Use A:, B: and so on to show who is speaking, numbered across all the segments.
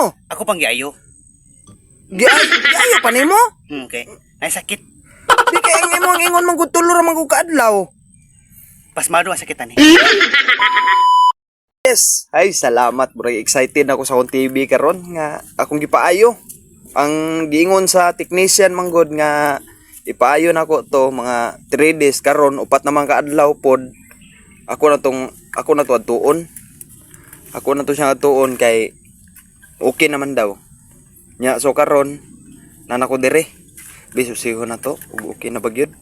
A: mo?
B: Ako pang giayo.
A: Giayo pa nimo?
B: Okay. Ay sakit.
A: Di kay ang imong ingon man gud tulo ra man gud kaadlaw.
B: Pasmado ang sakit ani.
A: Yes, ay salamat bro. Excited ako sa akong TV karon nga akong gipaayo. Ang giingon sa technician manggod nga ipaayo nako to mga 3 days karon upat naman ka adlaw pod. Ako na to tuon. Ako na to siya tuon kay okay naman daw. Nya so karon nana ko dire. Bisusiho na to ug okay na bagyod.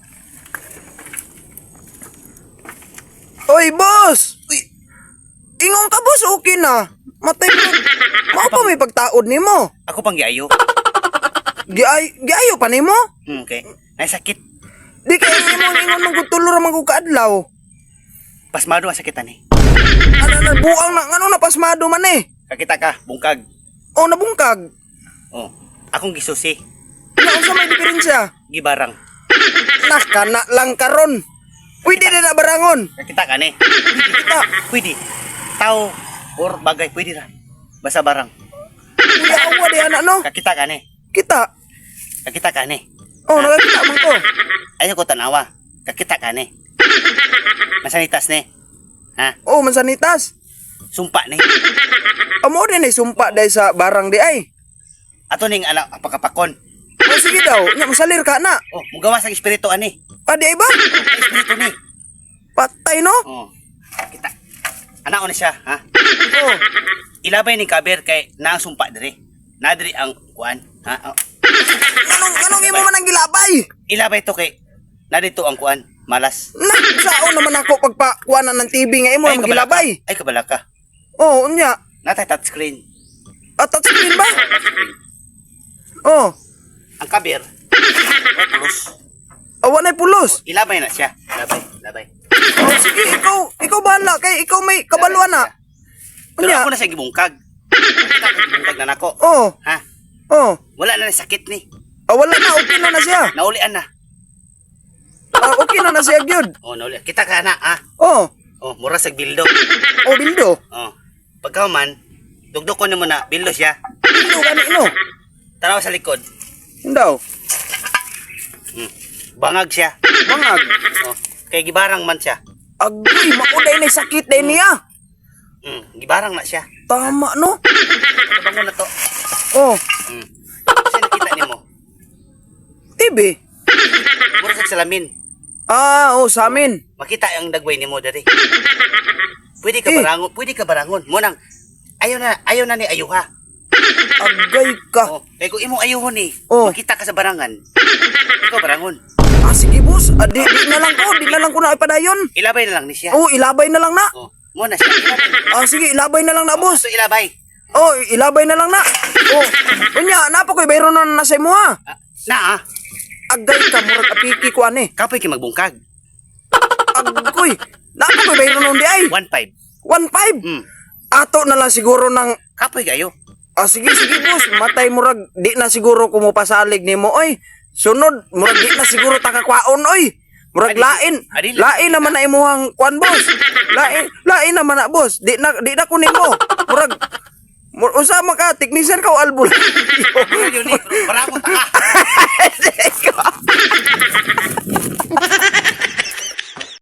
A: Oy boss. Uy. Ingon ka boss, okay na. Matay mo. Mao pa may pagtaod nimo.
B: Ako pang giayo.
A: Giayo pa nimo?
B: Okay. Ay sakit.
A: Di kay ingon man gud tulo ra man gud kaadlaw.
B: Pasmado ang sakit ani.
A: Ano buang na ngano na pasmado man eh.
B: Kakita ka, bungkag.
A: Oh, nabungkag.
B: Oh. Akong gisusi.
A: Ano sa may diferensya?
B: Gibarang.
A: Nakana lang karon. Pwede na barangon.
B: Kakita ka ni.
A: Kita.
B: Pwede. Tao or bagay pwede ra. Basta barang.
A: Kuya awa di anak no.
B: Kakita ka ni.
A: Kita.
B: Kakita ka ni.
A: Oh, nakakita man ko.
B: Ayaw ko tanawa. Kakita ka ni. Masanitas ni. Ha?
A: Oh, mansanitas.
B: Sumpa ni.
A: Amo din ay sumpa dahil sa barang di ay.
B: Ato ning anak apakapakon.
A: Oh, sige daw. Nya masalir ka na.
B: Oh, mugawa sa espiritu ani.
A: Padi ay ba?
B: Espiritu ni.
A: Patay no?
B: Oh. Kita. Anak ko ni siya, ha?
A: Oh.
B: Ilabay ni kaber kay naang sumpa dire. Na dire ang kuan, ha? Oh.
A: Anong imo man ang gilabay?
B: Ilabay to kay na dito ang kuan, malas.
A: Sao naman ako pagpakuanan ng TV nga imo ang gilabay.
B: Ay kabala ka.
A: Oh, unya.
B: Natay touchscreen.
A: At touchscreen ba?
B: Touchscreen.
A: Oh.
B: Ang kaber. Pulos.
A: Awan ay pulos.
B: Ilabay na siya. Ilabay.
A: Oh, sige, ikaw bahala kay ikaw may kabaluan na.
B: Pero
A: Unya.
B: ako na siya gibungkag. Kita ko gibungkag na nako.
A: Oh.
B: Ha?
A: Oh.
B: Wala na sakit ni.
A: Wala na, okay na siya.
B: Naulian na.
A: Okay na siya gyud.
B: Oh, naulian. Kita ka na, ha?
A: Oh.
B: Oh, mura sa bildo.
A: Oh, bildo.
B: Oh. Pagka man, dugdog ko na mo na bildo siya.
A: Bildo gani no.
B: Taraw sa likod.
A: Daw.
B: Bangag siya.
A: Bangag.
B: Oh. Kay gibarang man siya.
A: Agoy, makuday na sakit din niya.
B: Gibarang na siya.
A: Tama no.
B: Bangon na to.
A: Oh,
B: Kasi nakita nimo.
A: TV.
B: Mura sa salamin.
A: Oh, sa amin.
B: Makita ang dagway nimo diri. Pwede ka barangon. Mo nang ayaw na ni ayuha.
A: Agay ka.
B: Oh, kay kung imong ayuhon ni,
A: Oh.
B: makita ka sa barangan. Ikaw barangon.
A: Sige boss. Di na lang ko na ipadayon.
B: Ilabay na lang ni siya.
A: Oh, ilabay na lang na.
B: Oh, mo na siya. Ilabay na.
A: Sige, ilabay na lang na boss.
B: So ilabay.
A: Oh, ilabay na lang na. Oh, unya, napa ko'y bayro na nasa imo ha.
B: Na
A: Agay ka, murag apiki ko ane.
B: kapoy kay magbungkag.
A: Agoy, napa ko'y bayro nun di ay.
B: 1.5.
A: 1.5. Ato na lang siguro ng...
B: Kapoy kayo.
A: Sige boss, matay murag, di na siguro kumupasalig ni mo, oy. Sunod, murag di na siguro takakwaon, oy. Murag lain. Lain naman na imuhang kwan, boss. Lain naman na, boss. Di na kunin mo. Murag, usama ka, technician ka o albul.
B: Yun ni, barangon ta ka.